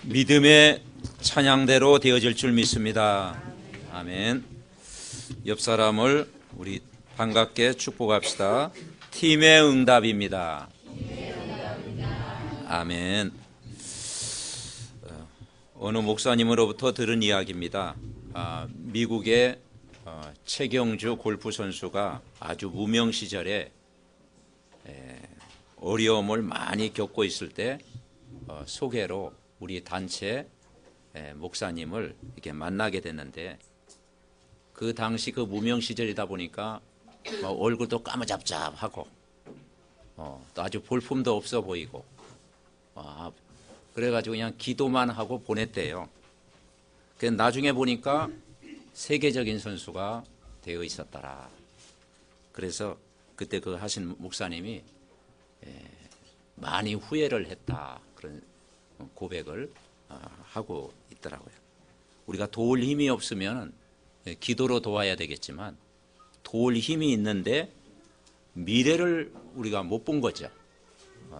믿음의 찬양대로 되어질 줄 믿습니다. 아멘. 옆 사람을 우리 반갑게 축복합시다. 팀의 응답입니다. 아멘. 어느 목사님으로부터 들은 이야기입니다. 미국의 최경주 골프 선수가 아주 무명 시절에 어려움을 많이 겪고 있을 때 소개로 우리 단체 목사님을 이렇게 만나게 됐는데, 그 당시 그 무명 시절이다 보니까 얼굴도 까무잡잡하고 또 아주 볼품도 없어 보이고, 그래가지고 그냥 기도만 하고 보냈대요. 나중에 보니까 세계적인 선수가 되어 있었더라. 그래서 그때 그 하신 목사님이 많이 후회를 했다, 그런 고백을 하고 있더라고요. 우리가 도울 힘이 없으면 기도로 도와야 되겠지만, 도울 힘이 있는데 미래를 우리가 못 본 거죠.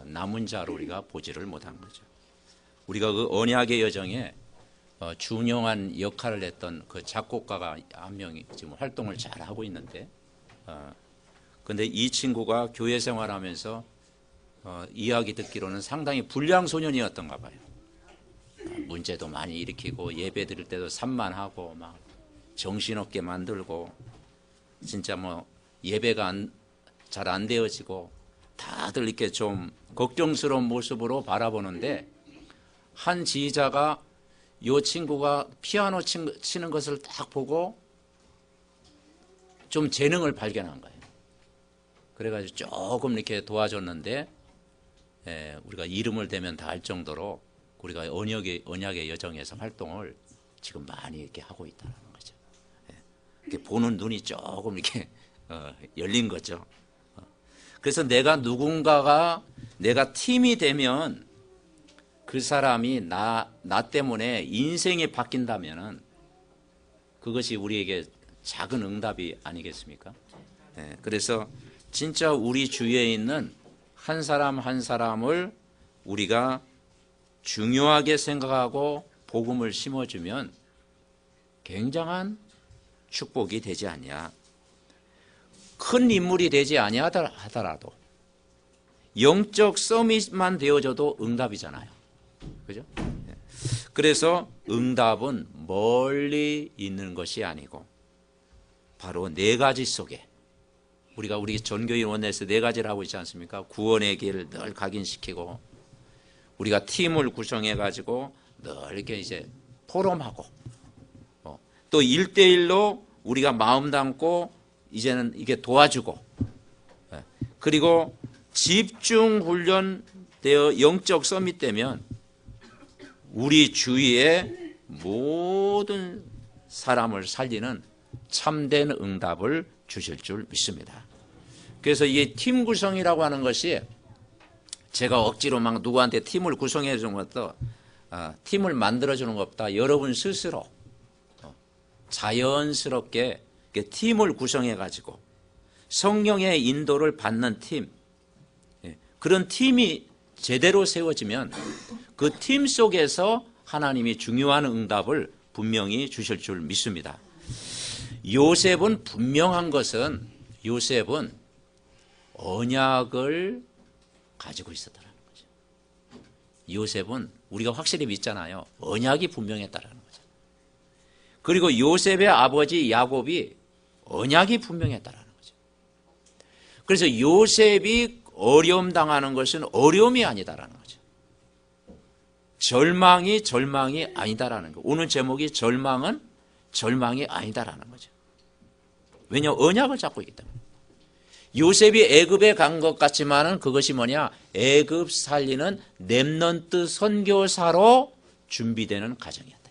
남은 자로 우리가 보지를 못한 거죠. 우리가 그 언약의 여정에 중요한 역할을 했던 그 작곡가가 한 명이 지금 활동을 잘 하고 있는데, 근데 이 친구가 교회 생활하면서 이야기 듣기로는 상당히 불량 소년이었던가 봐요. 문제도 많이 일으키고 예배 드릴 때도 산만하고 막 정신없게 만들고, 진짜 예배가 잘 안 되어지고 다들 이렇게 좀 걱정스러운 모습으로 바라보는데, 한 지휘자가 이 친구가 피아노 치는 것을 딱 보고 좀 재능을 발견한 거예요. 그래가지고 조금 이렇게 도와줬는데, 우리가 이름을 대면 다 알 정도로 우리가 언약의 여정에서 활동을 지금 많이 이렇게 하고 있다는 거죠. 이렇게 보는 눈이 조금 이렇게 열린 거죠. 그래서 내가 팀이 되면 그 사람이 나 때문에 인생이 바뀐다면은 그것이 우리에게 작은 응답이 아니겠습니까? 그래서 진짜 우리 주위에 있는 한 사람 한 사람을 우리가 중요하게 생각하고 복음을 심어주면 굉장한 축복이 되지 않냐. 큰 인물이 되지 아니하더라도 영적 서밋만 되어져도 응답이잖아요. 그죠? 그래서 응답은 멀리 있는 것이 아니고 바로 네 가지 속에, 우리 전교인 원내에서 네 가지를 하고 있지 않습니까? 구원의 길을 늘 각인시키고, 우리가 팀을 구성해 가지고 늘 이렇게 이제 포럼하고, 또 1대1로 우리가 마음 담고 이제는 이게 도와주고, 그리고 집중 훈련되어 영적 서밋 되면 우리 주위에 모든 사람을 살리는 참된 응답을 주실 줄 믿습니다. 그래서 이게 팀 구성이라고 하는 것이 제가 억지로 막 누구한테 팀을 구성해 주는 것도, 팀을 만들어 주는 것보다 여러분 스스로 자연스럽게 팀을 구성해 가지고 성령의 인도를 받는 팀, 그런 팀이 제대로 세워지면 그 팀 속에서 하나님이 중요한 응답을 분명히 주실 줄 믿습니다. 요셉은 분명한 것은, 요셉은 언약을 가지고 있었다는 거죠. 요셉은 우리가 확실히 믿잖아요. 언약이 분명했다는 거죠. 그리고 요셉의 아버지 야곱이 언약이 분명했다는 거죠. 그래서 요셉이 어려움 당하는 것은 어려움이 아니다라는 거죠. 절망이 아니다라는 거. 오늘 제목이 절망은 절망이 아니다라는 거죠. 왜냐? 언약을 잡고 있기 때문에. 요셉이 애굽에 간 것 같지만은 그것이 뭐냐? 애굽 살리는 렘넌트 선교사로 준비되는 과정이었다.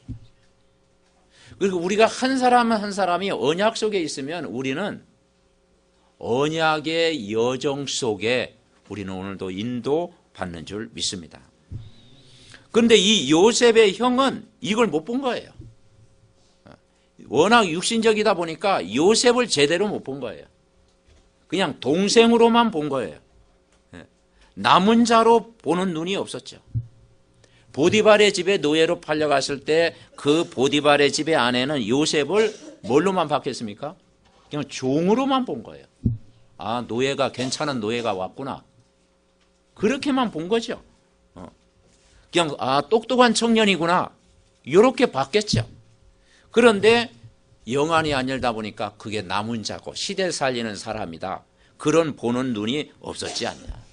그리고 우리가 한 사람 한 사람이 언약 속에 있으면 우리는 언약의 여정 속에 우리는 오늘도 인도받는 줄 믿습니다. 그런데 이 요셉의 형은 이걸 못 본 거예요. 워낙 육신적이다 보니까 요셉을 제대로 못 본 거예요. 그냥 동생으로만 본 거예요. 남은 자로 보는 눈이 없었죠. 보디발의 집에 노예로 팔려갔을 때 그 보디발의 집의 아내는 요셉을 뭘로만 봤겠습니까? 그냥 종으로만 본 거예요. 아, 노예가 괜찮은 노예가 왔구나. 그렇게만 본 거죠. 그냥 똑똑한 청년이구나. 이렇게 봤겠죠. 그런데 영안이 안 열다 보니까 그게 남은 자고 시대 살리는 사람이다. 그런 보는 눈이 없었지 않냐.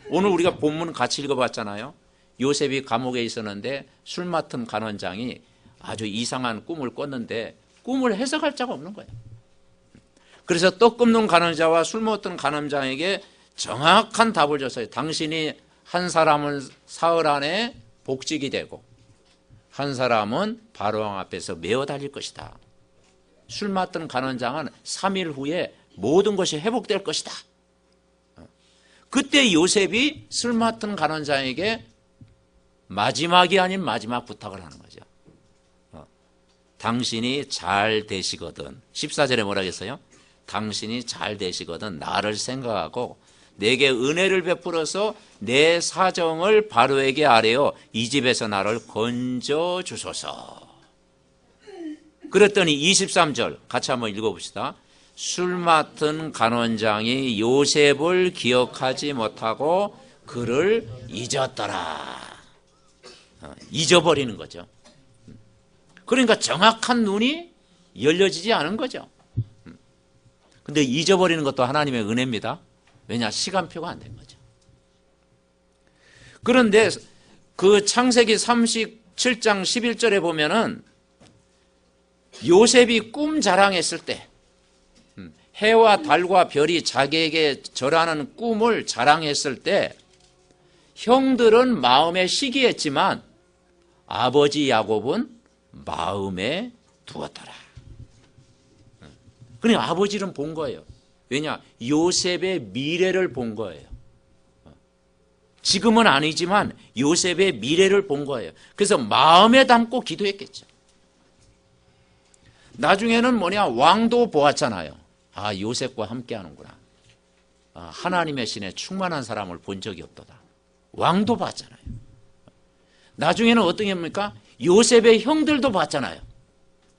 오늘 우리가 본문 같이 읽어봤잖아요. 요셉이 감옥에 있었는데 술 맡은 간원장이 아주 이상한 꿈을 꿨는데 꿈을 해석할 자가 없는 거예요. 그래서 떡 굽는 간원자와 술 먹던 간원장에게 정확한 답을 줬어요. 당신이 한 사람은 사흘 안에 복직이 되고 한 사람은 바로왕 앞에서 메어 달릴 것이다. 술 맡던 간원장은 3일 후에 모든 것이 회복될 것이다. 그때 요셉이 술 맡은 간원장에게 마지막이 아닌 마지막 부탁을 하는 거죠. 당신이 잘 되시거든. 14절에 뭐라 했어요? 당신이 잘 되시거든 나를 생각하고 내게 은혜를 베풀어서 내 사정을 바로에게 아뢰어 이 집에서 나를 건져 주소서. 그랬더니 23절 같이 한번 읽어봅시다. 술 맡은 간원장이 요셉을 기억하지 못하고 그를 잊었더라. 잊어버리는 거죠. 그러니까 정확한 눈이 열려지지 않은 거죠. 근데 잊어버리는 것도 하나님의 은혜입니다. 왜냐? 시간표가 안 된 거죠. 그런데 그 창세기 37장 11절에 보면은 요셉이 꿈 자랑했을 때 해와 달과 별이 자기에게 절하는 꿈을 자랑했을 때 형들은 마음에 시기했지만 아버지 야곱은 마음에 두었더라. 그러니까 아버지는 본 거예요. 왜냐? 요셉의 미래를 본 거예요. 지금은 아니지만 요셉의 미래를 본 거예요. 그래서 마음에 담고 기도했겠죠. 나중에는 왕도 보았잖아요. 아, 요셉과 함께 하는구나. 하나님의 신에 충만한 사람을 본 적이 없도다. 왕도 봤잖아요. 나중에는 어떻게 합니까? 요셉의 형들도 봤잖아요.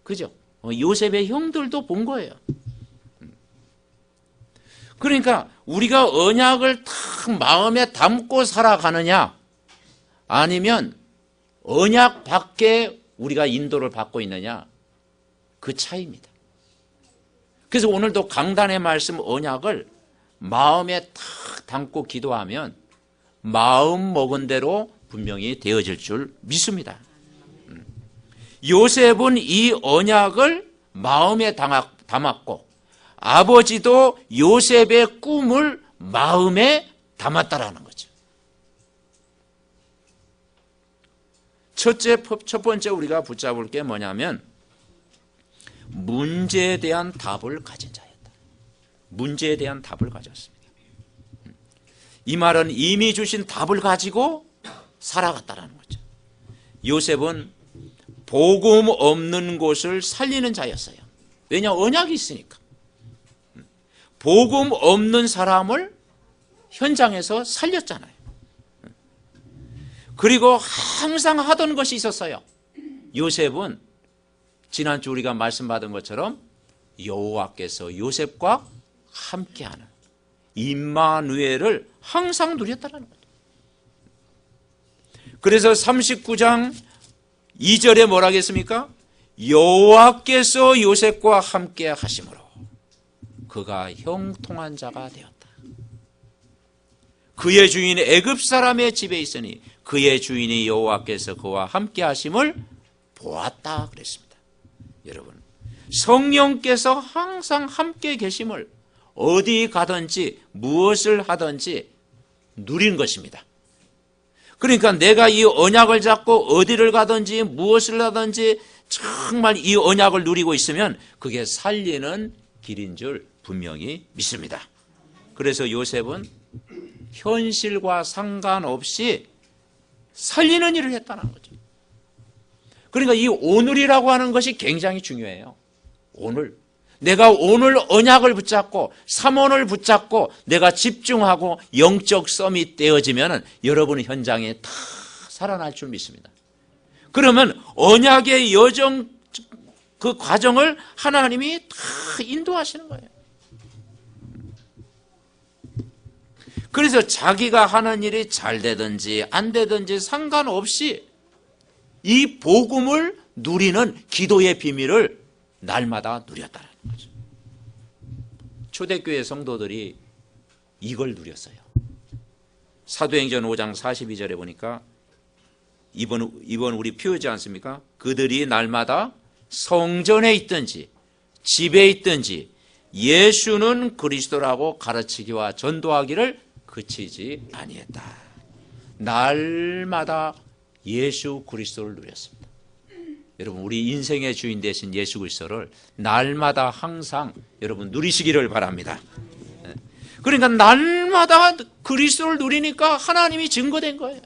그죠? 요셉의 형들도 본 거예요. 그러니까 우리가 언약을 탁 마음에 담고 살아가느냐 아니면 언약 밖에 우리가 인도를 받고 있느냐 그 차이입니다. 그래서 오늘도 강단의 말씀 언약을 마음에 탁 담고 기도하면 마음 먹은 대로 분명히 되어질 줄 믿습니다. 요셉은 이 언약을 마음에 담았고 아버지도 요셉의 꿈을 마음에 담았다라는 거죠. 첫 번째 우리가 붙잡을 게 뭐냐면 문제에 대한 답을 가진 자였다. 문제에 대한 답을 가졌습니다. 이 말은 이미 주신 답을 가지고 살아갔다라는 거죠. 요셉은 복음 없는 곳을 살리는 자였어요. 왜냐? 언약이 있으니까. 복음 없는 사람을 현장에서 살렸잖아요. 그리고 항상 하던 것이 있었어요. 요셉은 지난주 우리가 말씀받은 것처럼 여호와께서 요셉과 함께하는 임마누엘을 항상 누렸다는 거죠. 그래서 39장 2절에 뭐라 하겠습니까? 여호와께서 요셉과 함께 하심으로 그가 형통한 자가 되었다. 그의 주인 애굽 사람의 집에 있으니 그의 주인이 여호와께서 그와 함께 하심을 보았다 그랬습니다. 여러분, 성령께서 항상 함께 계심을 어디 가든지 무엇을 하든지 누린 것입니다. 그러니까 내가 이 언약을 잡고 어디를 가든지 무엇을 하든지 정말 이 언약을 누리고 있으면 그게 살리는 길인 줄 분명히 믿습니다. 그래서 요셉은 현실과 상관없이 살리는 일을 했다는 거죠. 그러니까 이 오늘이라고 하는 것이 굉장히 중요해요. 오늘. 내가 오늘 언약을 붙잡고 3원을 붙잡고 내가 집중하고 영적 썸이 떼어지면 여러분 현장에 다 살아날 줄 믿습니다. 그러면 언약의 여정, 그 과정을 하나님이 다 인도하시는 거예요. 그래서 자기가 하는 일이 잘 되든지 안 되든지 상관없이 이 복음을 누리는 기도의 비밀을 날마다 누렸다는 거죠. 초대교회 성도들이 이걸 누렸어요. 사도행전 5장 42절에 보니까 이번 우리 표현이지 않습니까? 그들이 날마다 성전에 있든지 집에 있든지 예수는 그리스도라고 가르치기와 전도하기를 그치지 아니했다. 날마다 예수 그리스도를 누렸습니다. 여러분, 우리 인생의 주인 되신 예수 그리스도를 날마다 항상 여러분 누리시기를 바랍니다. 그러니까 날마다 그리스도를 누리니까 하나님이 증거된 거예요.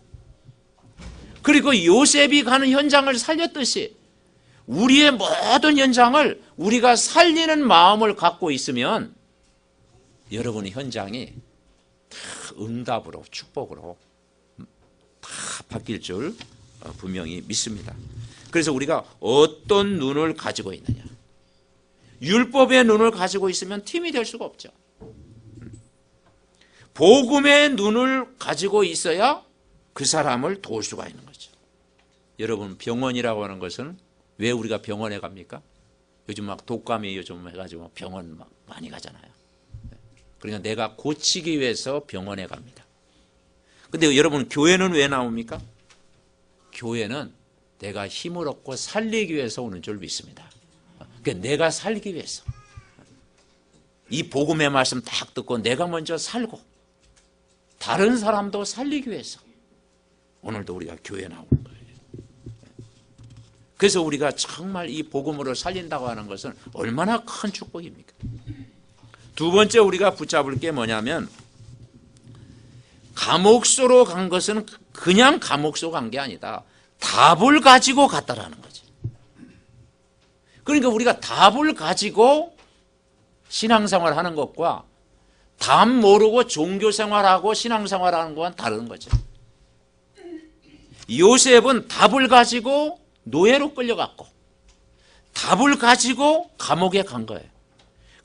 그리고 요셉이 가는 현장을 살렸듯이 우리의 모든 현장을 우리가 살리는 마음을 갖고 있으면 여러분의 현장이 다 응답으로 축복으로 다 바뀔 줄 분명히 믿습니다. 그래서 우리가 어떤 눈을 가지고 있느냐, 율법의 눈을 가지고 있으면 팀이 될 수가 없죠. 복음의 눈을 가지고 있어야 그 사람을 도울 수가 있는 거죠. 여러분, 병원이라고 하는 것은 왜 우리가 병원에 갑니까? 요즘 막 독감이 요즘 해가지고 병원 막 많이 가잖아요. 그러니까 내가 고치기 위해서 병원에 갑니다. 근데 여러분, 교회는 왜 나옵니까? 교회는 내가 힘을 얻고 살리기 위해서 오는 줄 믿습니다. 그러니까 내가 살기 위해서. 이 복음의 말씀 딱 듣고 내가 먼저 살고 다른 사람도 살리기 위해서 오늘도 우리가 교회에 나오는 거예요. 그래서 우리가 정말 이 복음으로 살린다고 하는 것은 얼마나 큰 축복입니까? 두 번째 우리가 붙잡을 게 뭐냐면, 감옥소로 간 것은 그냥 감옥소 간 게 아니다. 답을 가지고 갔다라는 거지. 그러니까 우리가 답을 가지고 신앙생활 하는 것과 답 모르고 종교생활하고 신앙생활하는 것과는 다른 거죠. 요셉은 답을 가지고 노예로 끌려갔고 답을 가지고 감옥에 간 거예요.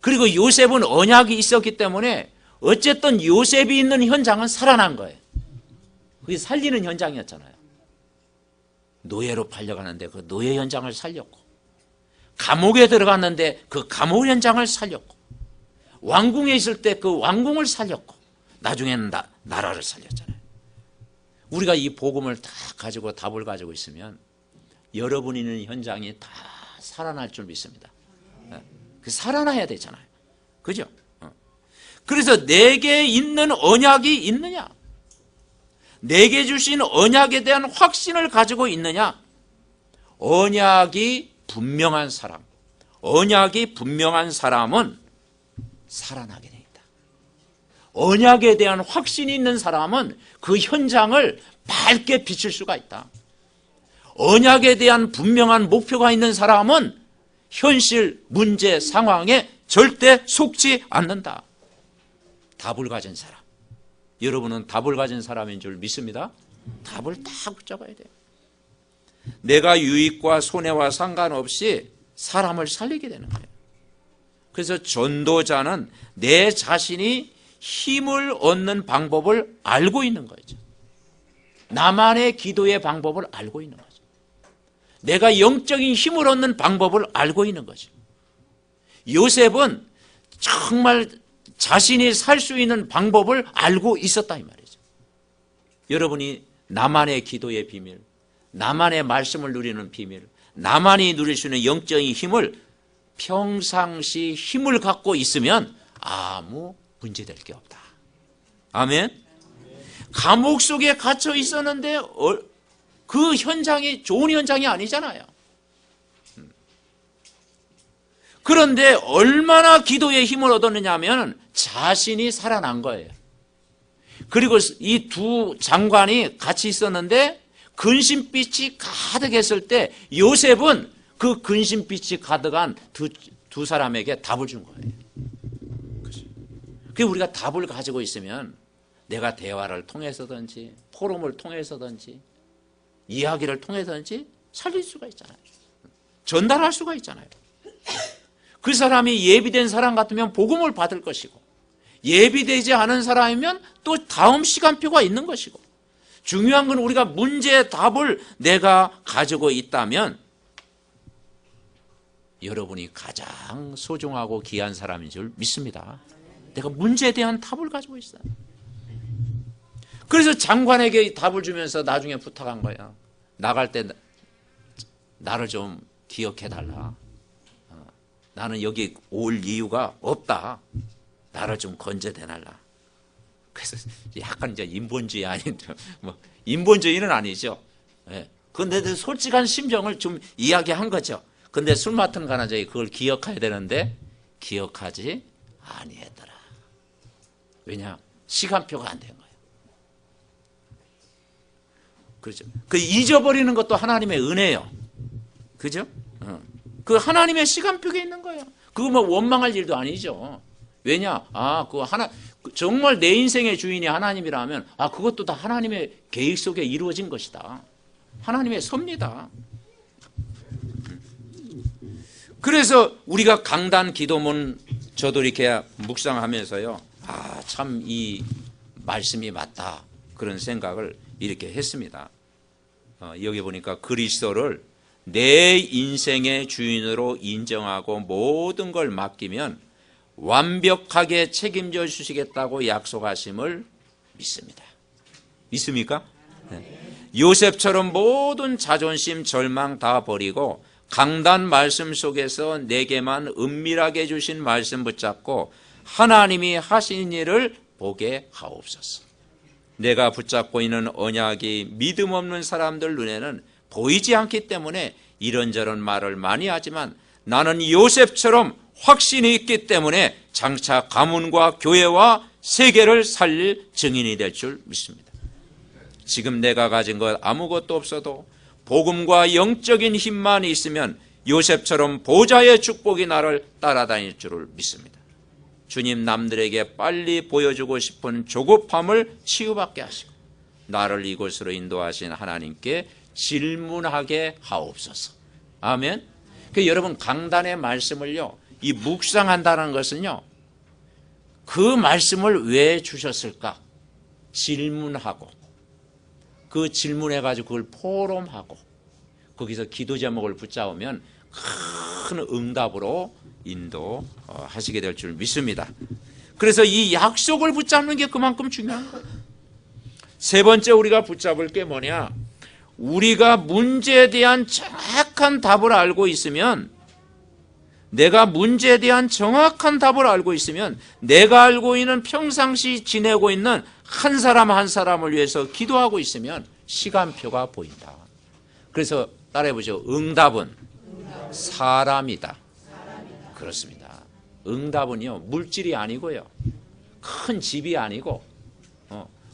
그리고 요셉은 언약이 있었기 때문에 어쨌든 요셉이 있는 현장은 살아난 거예요. 그게 살리는 현장이었잖아요. 노예로 팔려가는데 그 노예 현장을 살렸고, 감옥에 들어갔는데 그 감옥 현장을 살렸고, 왕궁에 있을 때 그 왕궁을 살렸고, 나중에는 나라를 살렸잖아요. 우리가 이 복음을 다 가지고 답을 가지고 있으면 여러분이 있는 현장이 다 살아날 줄 믿습니다. 그 살아나야 되잖아요. 그죠? 그래서 내게 있는 언약이 있느냐? 내게 주신 언약에 대한 확신을 가지고 있느냐? 언약이 분명한 사람, 언약이 분명한 사람은 살아나게 돼 있다. 언약에 대한 확신이 있는 사람은 그 현장을 밝게 비출 수가 있다. 언약에 대한 분명한 목표가 있는 사람은 현실, 문제, 상황에 절대 속지 않는다. 답을 가진 사람. 여러분은 답을 가진 사람인 줄 믿습니다. 답을 다 붙잡아야 돼요. 내가 유익과 손해와 상관없이 사람을 살리게 되는 거예요. 그래서 전도자는 내 자신이 힘을 얻는 방법을 알고 있는 거죠. 나만의 기도의 방법을 알고 있는 거죠. 내가 영적인 힘을 얻는 방법을 알고 있는 거죠. 요셉은 정말 자신이 살 수 있는 방법을 알고 있었다 이 말이죠. 여러분이 나만의 기도의 비밀, 나만의 말씀을 누리는 비밀, 나만이 누릴 수 있는 영적인 힘을 평상시 힘을 갖고 있으면 아무 문제될 게 없다. 아멘. 감옥 속에 갇혀 있었는데 그 현장이 좋은 현장이 아니잖아요. 그런데 얼마나 기도의 힘을 얻었느냐 하면 자신이 살아난 거예요. 그리고 이 두 장관이 같이 있었는데 근심빛이 가득했을 때 요셉은 그 근심빛이 가득한 두 사람에게 답을 준 거예요. 그래서 우리가 답을 가지고 있으면 내가 대화를 통해서든지 포럼을 통해서든지 이야기를 통해서든지 살릴 수가 있잖아요. 전달할 수가 있잖아요. 그 사람이 예비된 사람 같으면 복음을 받을 것이고, 예비되지 않은 사람이면 또 다음 시간표가 있는 것이고, 중요한 건 우리가 문제의 답을 내가 가지고 있다면 여러분이 가장 소중하고 귀한 사람인 줄 믿습니다. 내가 문제에 대한 답을 가지고 있어요. 그래서 장관에게 답을 주면서 나중에 부탁한 거야. 나갈 때 나를 좀 기억해달라. 나는 여기 올 이유가 없다. 나를 좀 건져내달라. 그래서 약간 이제 인본주의 아닌, 뭐, 인본주의는 아니죠. 예. 근데 솔직한 심정을 좀 이야기한 거죠. 근데 술 맡은 가나저기 그걸 기억해야 되는데 기억하지 아니했더라. 왜냐? 시간표가 안 된 거예요. 그렇죠. 그 잊어버리는 것도 하나님의 은혜예요. 그죠? 그 하나님의 시간표가 있는 거예요. 그거 뭐 원망할 일도 아니죠. 왜냐? 그거 정말 내 인생의 주인이 하나님이라면, 그것도 다 하나님의 계획 속에 이루어진 것이다. 하나님의 섭니다. 그래서 우리가 강단 기도문 저도 이렇게 묵상하면서요, 참 이 말씀이 맞다. 그런 생각을 이렇게 했습니다. 여기 보니까 그리스도를 내 인생의 주인으로 인정하고 모든 걸 맡기면 완벽하게 책임져 주시겠다고 약속하심을 믿습니다. 믿습니까? 네. 요셉처럼 모든 자존심, 절망 다 버리고 강단 말씀 속에서 내게만 은밀하게 주신 말씀 붙잡고 하나님이 하신 일을 보게 하옵소서. 내가 붙잡고 있는 언약이 믿음 없는 사람들 눈에는 보이지 않기 때문에 이런저런 말을 많이 하지만 나는 요셉처럼 확신이 있기 때문에 장차 가문과 교회와 세계를 살릴 증인이 될 줄 믿습니다. 지금 내가 가진 것 아무것도 없어도 복음과 영적인 힘만 있으면 요셉처럼 보좌의 축복이 나를 따라다닐 줄을 믿습니다. 주님, 남들에게 빨리 보여주고 싶은 조급함을 치유받게 하시고 나를 이곳으로 인도하신 하나님께 질문하게 하옵소서. 아멘. 여러분, 강단의 말씀을요, 이 묵상한다는 것은요, 그 말씀을 왜 주셨을까 질문하고, 그 질문해가지고 그걸 포럼하고 거기서 기도 제목을 붙잡으면 큰 응답으로 인도하시게 될 줄 믿습니다. 그래서 이 약속을 붙잡는 게 그만큼 중요한 거예요. 세 번째 우리가 붙잡을 게 뭐냐? 우리가 문제에 대한 정확한 답을 알고 있으면, 내가 문제에 대한 정확한 답을 알고 있으면 내가 알고 있는 평상시 지내고 있는 한 사람 한 사람을 위해서 기도하고 있으면 시간표가 보인다. 그래서 따라해 보죠. 응답은 사람이다. 그렇습니다. 응답은요, 물질이 아니고요, 큰 집이 아니고,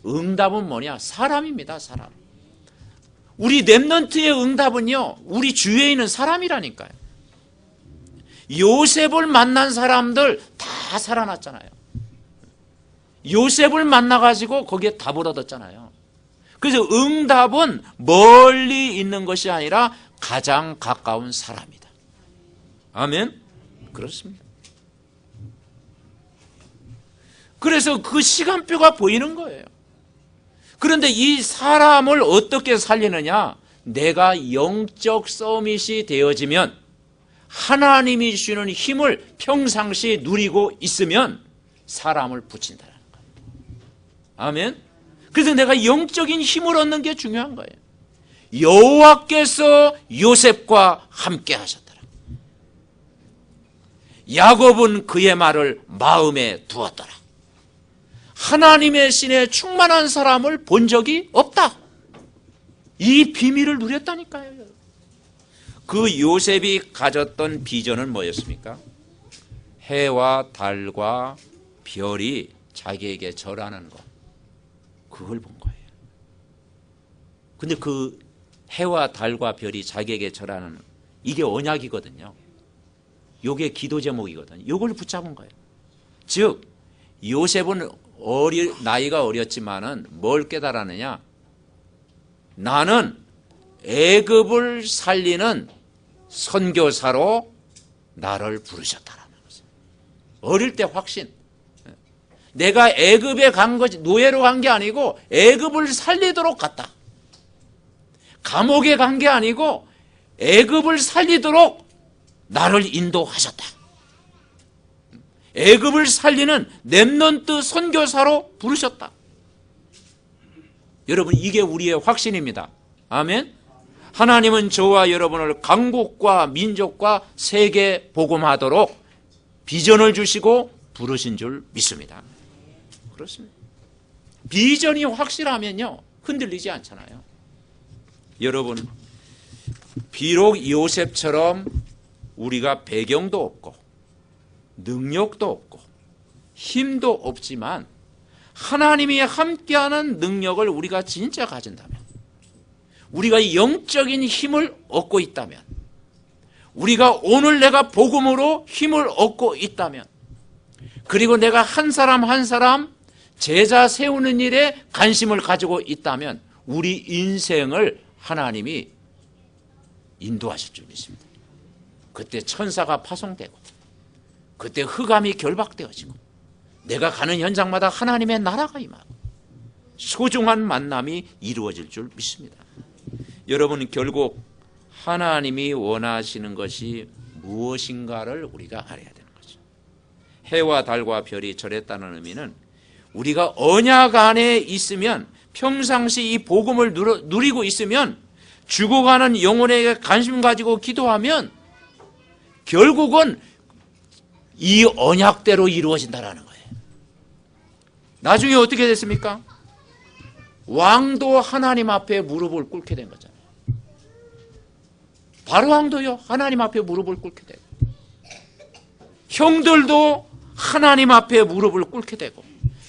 응답은 뭐냐? 사람입니다. 사람. 우리 렘넌트의 응답은요, 우리 주위에 있는 사람이라니까요. 요셉을 만난 사람들 다 살아났잖아요. 요셉을 만나가지고 거기에 답을 얻었잖아요. 그래서 응답은 멀리 있는 것이 아니라 가장 가까운 사람이다. 아멘? 그렇습니다. 그래서 그 시간표가 보이는 거예요. 그런데 이 사람을 어떻게 살리느냐? 내가 영적 서밋이 되어지면, 하나님이 주시는 힘을 평상시 누리고 있으면 사람을 붙인다는 거예요. 아멘. 그래서 내가 영적인 힘을 얻는 게 중요한 거예요. 여호와께서 요셉과 함께 하셨더라. 야곱은 그의 말을 마음에 두었더라. 하나님의 신에 충만한 사람을 본 적이 없다. 이 비밀을 누렸다니까요. 그 요셉이 가졌던 비전은 뭐였습니까? 해와 달과 별이 자기에게 절하는 것, 그걸 본 거예요. 근데 그 해와 달과 별이 자기에게 절하는, 이게 언약이거든요. 이게 기도 제목이거든요. 이걸 붙잡은 거예요. 즉 요셉은 나이가 어렸지만은 뭘 깨달았느냐? 나는 애굽을 살리는 선교사로 나를 부르셨다라는 거죠. 어릴 때 확신. 내가 애굽에 간 것이 노예로 간 게 아니고 애굽을 살리도록 갔다. 감옥에 간 게 아니고 애굽을 살리도록 나를 인도하셨다. 애굽을 살리는 렘넌트 선교사로 부르셨다. 여러분, 이게 우리의 확신입니다. 아멘. 하나님은 저와 여러분을 강국과 민족과 세계 복음하도록 비전을 주시고 부르신 줄 믿습니다. 그렇습니다. 비전이 확실하면요, 흔들리지 않잖아요. 여러분, 비록 요셉처럼 우리가 배경도 없고 능력도 없고 힘도 없지만 하나님이 함께하는 능력을 우리가 진짜 가진다면, 우리가 영적인 힘을 얻고 있다면, 우리가 오늘 내가 복음으로 힘을 얻고 있다면, 그리고 내가 한 사람 한 사람 제자 세우는 일에 관심을 가지고 있다면 우리 인생을 하나님이 인도하실 줄 믿습니다. 그때 천사가 파송되고 그때 흑암이 결박되어지고 내가 가는 현장마다 하나님의 나라가 임하고 소중한 만남이 이루어질 줄 믿습니다. 여러분, 결국 하나님이 원하시는 것이 무엇인가를 우리가 알아야 되는 거죠. 해와 달과 별이 절했다는 의미는 우리가 언약 안에 있으면, 평상시 이 복음을 누리고 있으면, 죽어가는 영혼에게 관심 가지고 기도하면 결국은 이 언약대로 이루어진다라는 거예요. 나중에 어떻게 됐습니까? 왕도 하나님 앞에 무릎을 꿇게 된 거잖아요. 바로 왕도요, 하나님 앞에 무릎을 꿇게 되고, 형들도 하나님 앞에 무릎을 꿇게 되고,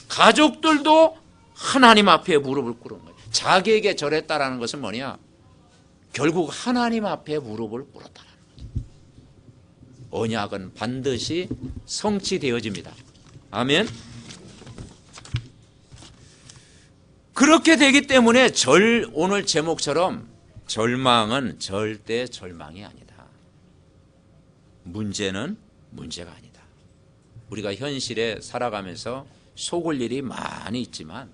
가족들도 하나님 앞에 무릎을 꿇은 거예요. 자기에게 절했다라는 것은 뭐냐? 결국 하나님 앞에 무릎을 꿇었다는 거죠. 언약은 반드시 성취되어집니다. 아멘. 그렇게 되기 때문에 오늘 제목처럼 절망은 절대 절망이 아니다. 문제는 문제가 아니다. 우리가 현실에 살아가면서 속을 일이 많이 있지만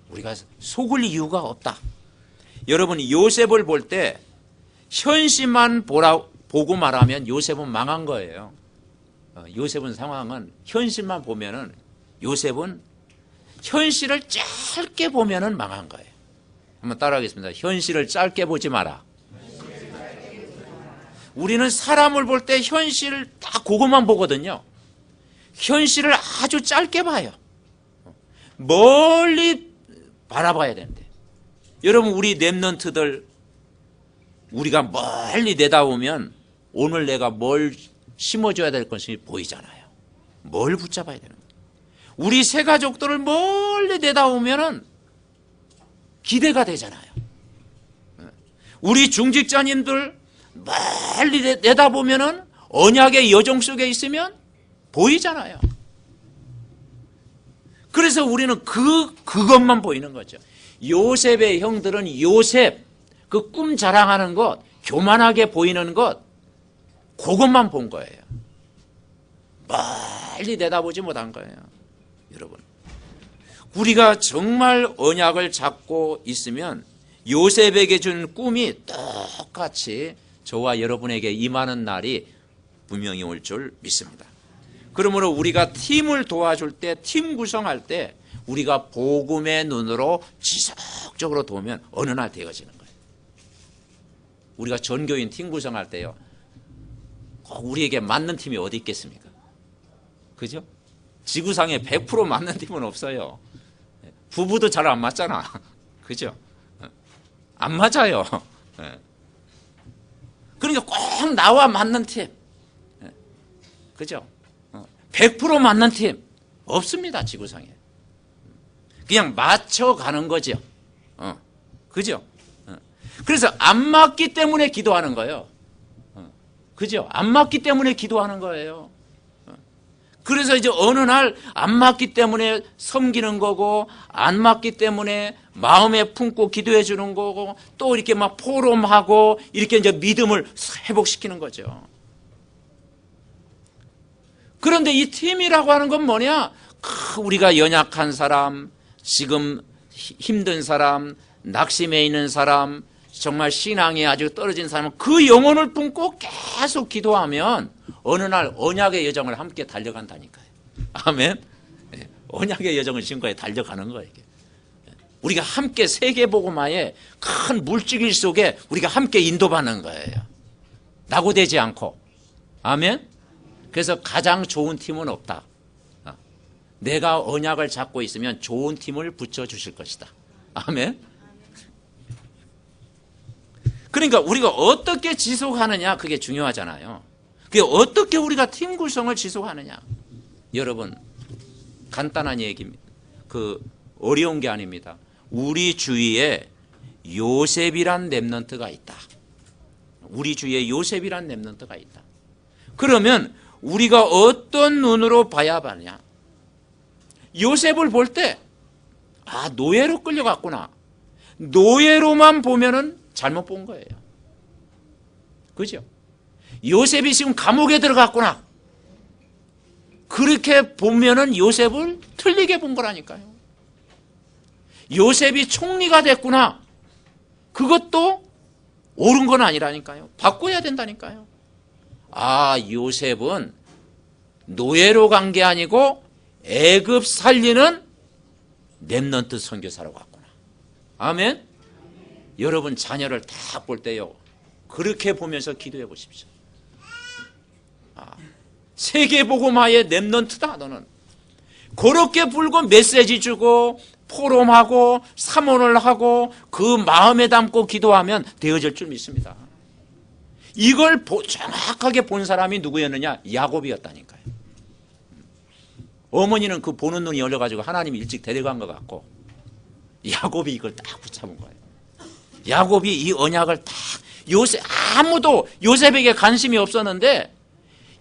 우리가 속을 이유가 없다. 여러분, 요셉을 볼 때 현실만 보고 말하면 요셉은 망한 거예요. 요셉은 상황은 현실만 보면은, 요셉은 현실을 짧게 보면은 망한 거예요. 한번 따라하겠습니다. 현실을 짧게 보지 마라. 우리는 사람을 볼 때 현실을 딱 그것만 보거든요. 현실을 아주 짧게 봐요. 멀리 바라봐야 되는데, 여러분, 우리 렘넌트들 우리가 멀리 내다보면 오늘 내가 뭘 심어줘야 될 것이 보이잖아요. 뭘 붙잡아야 되는 거예요. 우리 새 가족들을 멀리 내다보면은 기대가 되잖아요. 우리 중직자님들 멀리 내다보면은 언약의 여정 속에 있으면 보이잖아요. 그래서 우리는 그것만 보이는 거죠. 요셉의 형들은 요셉, 그 꿈 자랑하는 것, 교만하게 보이는 것, 그것만 본 거예요. 멀리 내다보지 못한 거예요. 여러분, 우리가 정말 언약을 잡고 있으면 요셉에게 준 꿈이 똑같이 저와 여러분에게 임하는 날이 분명히 올 줄 믿습니다. 그러므로 우리가 팀을 도와줄 때, 팀 구성할 때 우리가 복음의 눈으로 지속적으로 도우면 어느 날 되어지는 거예요. 우리가 전교인 팀 구성할 때요, 우리에게 맞는 팀이 어디 있겠습니까? 그죠? 지구상에 100% 맞는 팀은 없어요. 부부도 잘 안 맞잖아. 그죠? 안 맞아요. 그러니까 꼭 나와 맞는 팀. 그죠? 100% 맞는 팀 없습니다, 지구상에. 그냥 맞춰가는 거죠. 그죠? 그래서 안 맞기 때문에 기도하는 거예요. 그죠? 안 맞기 때문에 기도하는 거예요. 그래서 이제 어느 날 안 맞기 때문에 섬기는 거고, 안 맞기 때문에 마음에 품고 기도해 주는 거고 또 이렇게 막 포럼하고 이렇게 이제 믿음을 회복시키는 거죠. 그런데 이 팀이라고 하는 건 뭐냐? 우리가 연약한 사람, 지금 힘든 사람, 낙심해 있는 사람, 정말 신앙이 아주 떨어진 사람은 그 영혼을 품고 계속 기도하면 어느 날 언약의 여정을 함께 달려간다니까요. 아멘. 언약의 여정을 지금까지 달려가는 거예요. 이게. 우리가 함께 세계복음화의 큰 물질길 속에 우리가 함께 인도받는 거예요. 낙오되지 않고. 아멘. 그래서 가장 좋은 팀은 없다. 내가 언약을 잡고 있으면 좋은 팀을 붙여주실 것이다. 아멘. 그러니까 우리가 어떻게 지속하느냐 그게 중요하잖아요. 그게 어떻게 우리가 팀 구성을 지속하느냐. 여러분 간단한 얘기입니다. 어려운 게 아닙니다. 우리 주위에 요셉이란 렘넌트가 있다. 우리 주위에 요셉이란 렘넌트가 있다. 그러면 우리가 어떤 눈으로 봐야 하느냐. 요셉을 볼 때 노예로 끌려갔구나. 노예로만 보면은 잘못 본 거예요. 그죠? 요셉이 지금 감옥에 들어갔구나. 그렇게 보면은 요셉을 틀리게 본 거라니까요. 요셉이 총리가 됐구나. 그것도 옳은 건 아니라니까요. 바꿔야 된다니까요. 요셉은 노예로 간 게 아니고 애굽 살리는 렘넌트 선교사로 갔구나. 아멘. 여러분 자녀를 딱 볼 때요. 그렇게 보면서 기도해 보십시오. 세계복음화의 렘넌트다 너는. 그렇게 불고 메시지 주고 포럼하고 사모를 하고 그 마음에 담고 기도하면 되어질 줄 믿습니다. 이걸 정확하게 본 사람이 누구였느냐? 야곱이었다니까요. 어머니는 그 보는 눈이 열려가지고 하나님이 일찍 데려간 것 같고 야곱이 이걸 딱 붙잡은 거예요. 야곱이 이 언약을 딱 아무도 요셉에게 관심이 없었는데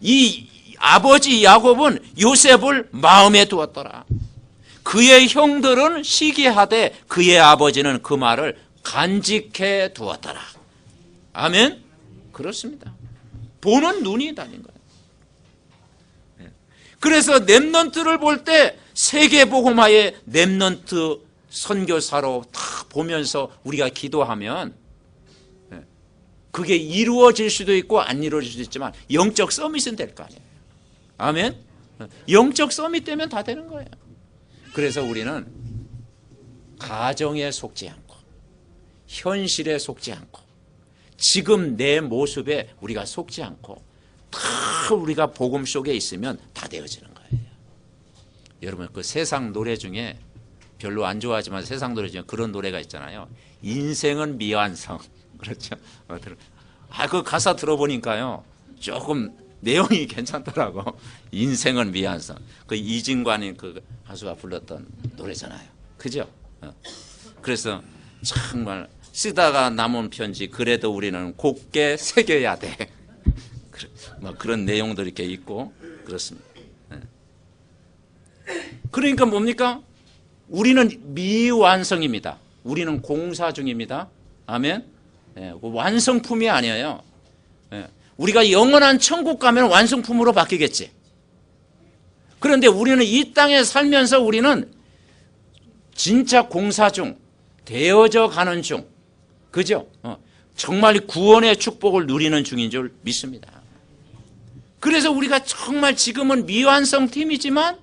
이 아버지 야곱은 요셉을 마음에 두었더라. 그의 형들은 시기하되 그의 아버지는 그 말을 간직해 두었더라. 아멘. 그렇습니다. 보는 눈이 달린 거예요. 그래서 렘넌트를 볼 때 세계복음화의 렘넌트 선교사로 다 보면서 우리가 기도하면 그게 이루어질 수도 있고 안 이루어질 수도 있지만 영적 서밋은 될 거 아니에요. 아멘. 영적 서밋 되면 다 되는 거예요. 그래서 우리는 가정에 속지 않고 현실에 속지 않고 지금 내 모습에 우리가 속지 않고 다 우리가 복음 속에 있으면 다 되어지는 거예요. 여러분 그 세상 노래 중에 별로 안 좋아하지만 세상 노래 중에 그런 노래가 있잖아요. 인생은 미완성. 그렇죠. 그 가사 들어보니까요. 조금 내용이 괜찮더라고. 인생은 미완성. 그 이진관이 그 가수가 불렀던 노래잖아요. 그죠? 그래서 정말 쓰다가 남은 편지 그래도 우리는 곱게 새겨야 돼. 뭐 그런 내용도 이렇게 있고 그렇습니다. 그러니까 뭡니까? 우리는 미완성입니다. 우리는 공사 중입니다. 아멘. 완성품이 아니에요. 우리가 영원한 천국 가면 완성품으로 바뀌겠지. 그런데 우리는 이 땅에 살면서 우리는 진짜 공사 중, 되어져 가는 중, 그죠? 정말 구원의 축복을 누리는 중인 줄 믿습니다. 그래서 우리가 정말 지금은 미완성 팀이지만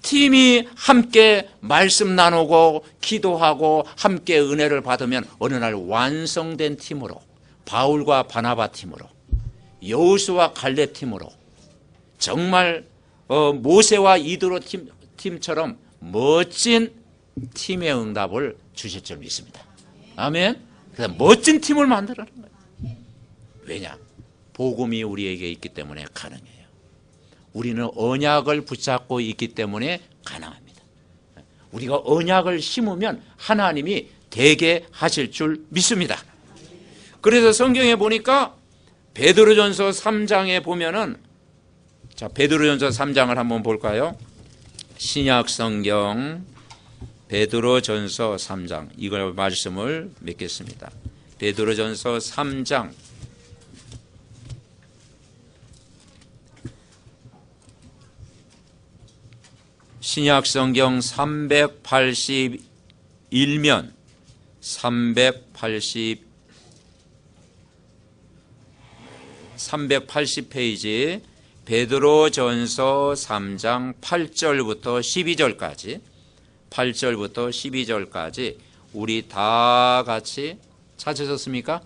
팀이 함께 말씀 나누고 기도하고 함께 은혜를 받으면 어느 날 완성된 팀으로 바울과 바나바 팀으로 여호수아 갈렙 팀으로 정말 모세와 이드로 팀처럼 멋진 팀의 응답을 주실 줄 믿습니다. 아멘. 그래서 멋진 팀을 만들어낸 거예요. 왜냐? 복음이 우리에게 있기 때문에 가능해요. 우리는 언약을 붙잡고 있기 때문에 가능합니다. 우리가 언약을 심으면 하나님이 되게 하실 줄 믿습니다. 그래서 성경에 보니까 베드로전서 3장에 보면은 베드로전서 3장을 한번 볼까요? 신약 성경 베드로전서 3장 이걸 말씀을 맺겠습니다. 베드로전서 3장 신약성경 381면 380페이지 베드로전서 3장 8절부터 12절까지 우리 다 같이 찾으셨습니까?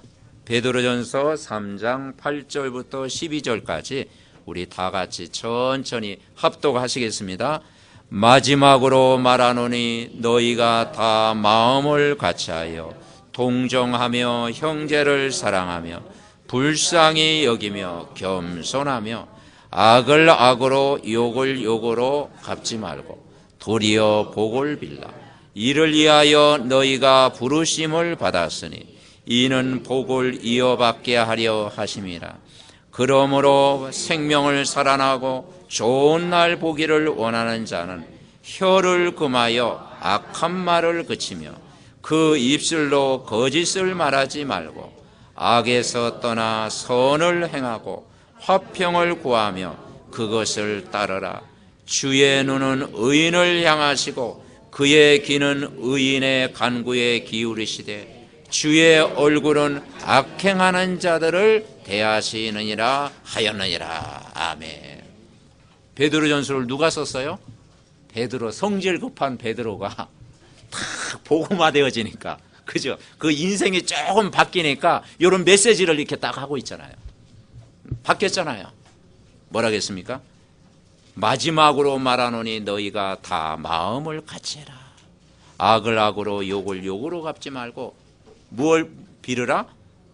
베드로전서 3장 8절부터 12절까지 우리 다 같이 천천히 합독하시겠습니다. 마지막으로 말하노니 너희가 다 마음을 같이하여 동정하며 형제를 사랑하며 불쌍히 여기며 겸손하며 악을 악으로 욕을 욕으로 갚지 말고 도리어 복을 빌라. 이를 위하여 너희가 부르심을 받았으니 이는 복을 이어받게 하려 하심이라. 그러므로 생명을 살아나고 좋은 날 보기를 원하는 자는 혀를 금하여 악한 말을 그치며 그 입술로 거짓을 말하지 말고 악에서 떠나 선을 행하고 화평을 구하며 그것을 따르라. 주의 눈은 의인을 향하시고 그의 귀는 의인의 간구에 기울이시되 주의 얼굴은 악행하는 자들을 대하시느니라 하였느니라. 아멘. 베드로전서를 누가 썼어요? 베드로, 성질 급한 베드로가 탁 복음화되어지니까, 그죠? 그 인생이 조금 바뀌니까 이런 메시지를 이렇게 딱 하고 있잖아요. 바뀌었잖아요. 뭐라겠습니까? 마지막으로 말하노니 너희가 다 마음을 같이 해라. 악을 악으로 욕을 욕으로 갚지 말고 무엇을 빌으라?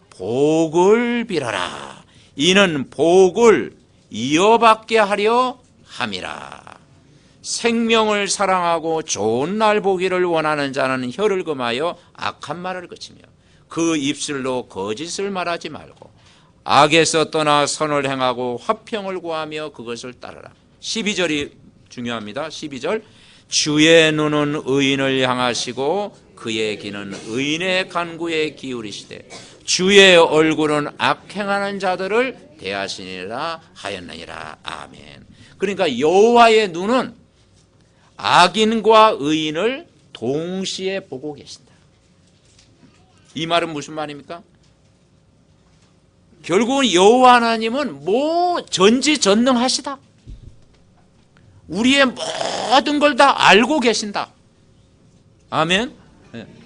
복을 빌어라. 이는 복을 이어받게 하려 함이라. 생명을 사랑하고 좋은 날 보기를 원하는 자는 혀를 금하여 악한 말을 그치며 그 입술로 거짓을 말하지 말고 악에서 떠나 선을 행하고 화평을 구하며 그것을 따르라. 12절이 중요합니다. 12절. 주의 눈은 의인을 향하시고 그의 귀는 의인의 간구에 기울이시되 주의 얼굴은 악행하는 자들을 대하시니라 하였느니라. 아멘. 그러니까 여호와의 눈은 악인과 의인을 동시에 보고 계신다. 이 말은 무슨 말입니까? 결국은 여호와 하나님은 전지전능하시다. 우리의 모든 걸 다 알고 계신다. 아멘.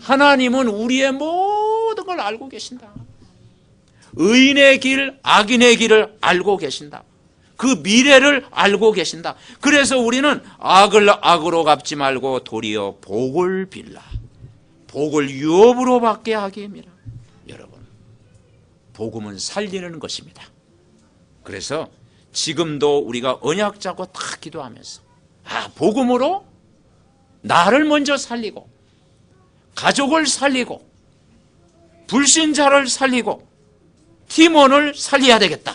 하나님은 우리의 모든 걸 알고 계신다. 의인의 길, 악인의 길을 알고 계신다. 그 미래를 알고 계신다. 그래서 우리는 악을 악으로 갚지 말고 도리어 복을 빌라. 복을 유업으로 받게 하기 위함이라. 여러분, 복음은 살리는 것입니다. 그래서 지금도 우리가 언약 잡고 딱 기도하면서 복음으로 나를 먼저 살리고 가족을 살리고 불신자를 살리고 팀원을 살려야 되겠다.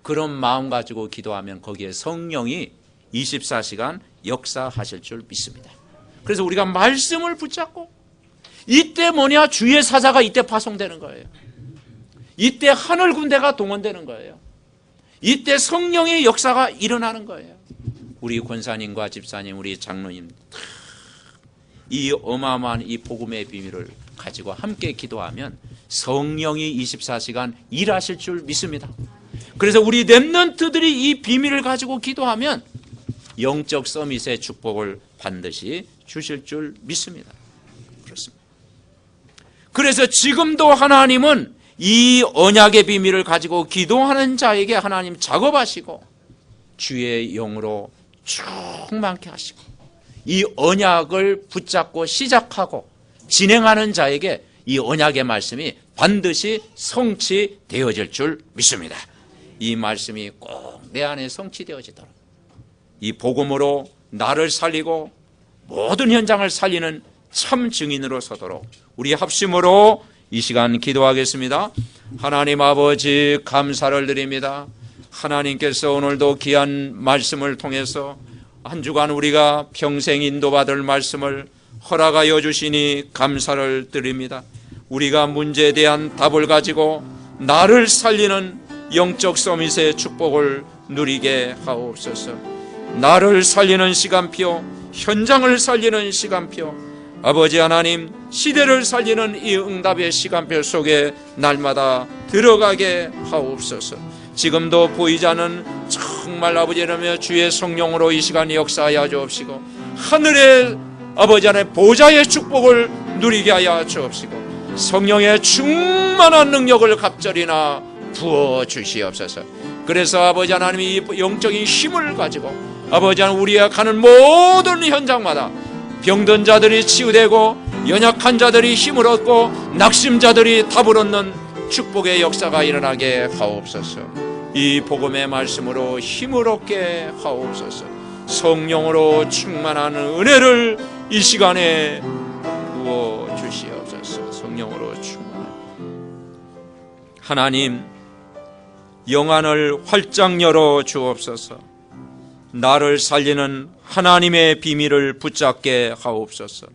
그런 마음 가지고 기도하면 거기에 성령이 24시간 역사하실 줄 믿습니다. 그래서 우리가 말씀을 붙잡고 이때 뭐냐? 주의 사자가 이때 파송되는 거예요. 이때 하늘 군대가 동원되는 거예요. 이때 성령의 역사가 일어나는 거예요. 우리 권사님과 집사님, 우리 장로님 이 어마어마한 이 복음의 비밀을 가지고 함께 기도하면 성령이 24시간 일하실 줄 믿습니다. 그래서 우리 렘넌트들이 이 비밀을 가지고 기도하면 영적 서밋의 축복을 반드시 주실 줄 믿습니다. 그렇습니다. 그래서 지금도 하나님은 이 언약의 비밀을 가지고 기도하는 자에게 하나님 작업하시고 주의 영으로 충만케 하시고 이 언약을 붙잡고 시작하고 진행하는 자에게 이 언약의 말씀이 반드시 성취되어질 줄 믿습니다. 이 말씀이 꼭 내 안에 성취되어지도록 이 복음으로 나를 살리고 모든 현장을 살리는 참 증인으로 서도록 우리 합심으로 이 시간 기도하겠습니다. 하나님 아버지 감사를 드립니다. 하나님께서 오늘도 귀한 말씀을 통해서 한 주간 우리가 평생 인도받을 말씀을 허락하여 주시니 감사를 드립니다. 우리가 문제에 대한 답을 가지고 나를 살리는 영적 서밋의 축복을 누리게 하옵소서. 나를 살리는 시간표, 현장을 살리는 시간표, 아버지 하나님, 시대를 살리는 이 응답의 시간표 속에 날마다 들어가게 하옵소서. 지금도 보이지 않는 정말 아버지 하나님 주의 성령으로 이 시간 역사하여 주옵시고, 하늘의 아버지 하나님 보좌의 축복을 누리게 하여 주옵시고, 성령의 충만한 능력을 갑절이나 부어 주시옵소서. 그래서 아버지 하나님이 이 영적인 힘을 가지고 아버지 하나님 우리가 가는 모든 현장마다 병든 자들이 치유되고 연약한 자들이 힘을 얻고 낙심자들이 답을 얻는 축복의 역사가 일어나게 하옵소서. 이 복음의 말씀으로 힘을 얻게 하옵소서. 성령으로 충만한 은혜를 이 시간에 부어 주시옵소서. 성령으로 충만한 하나님, 영안을 활짝 열어 주옵소서. 나를 살리는 하나님의 비밀을 붙잡게 하옵소서.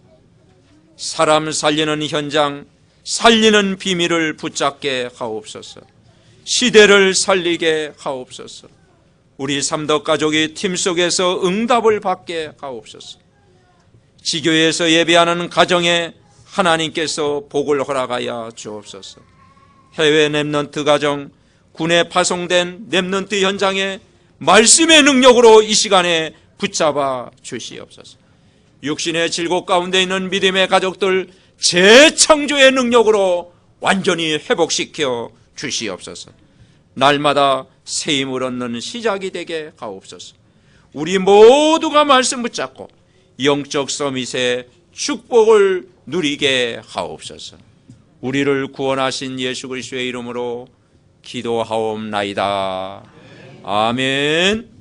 사람 살리는 현장, 살리는 비밀을 붙잡게 하옵소서. 시대를 살리게 하옵소서. 우리 삼덕 가족이 팀 속에서 응답을 받게 하옵소서. 지교회에서 예배하는 가정에 하나님께서 복을 허락하여 주옵소서. 해외 렘넌트 가정, 군에 파송된 렘넌트 현장에 말씀의 능력으로 이 시간에 붙잡아 주시옵소서. 육신의 질곡 가운데 있는 믿음의 가족들 재창조의 능력으로 완전히 회복시켜 주시옵소서. 날마다 새 힘을 얻는 시작이 되게 하옵소서. 우리 모두가 말씀 붙잡고 영적 서밋의 축복을 누리게 하옵소서. 우리를 구원하신 예수 그리스도의 이름으로 기도하옵나이다. 아멘.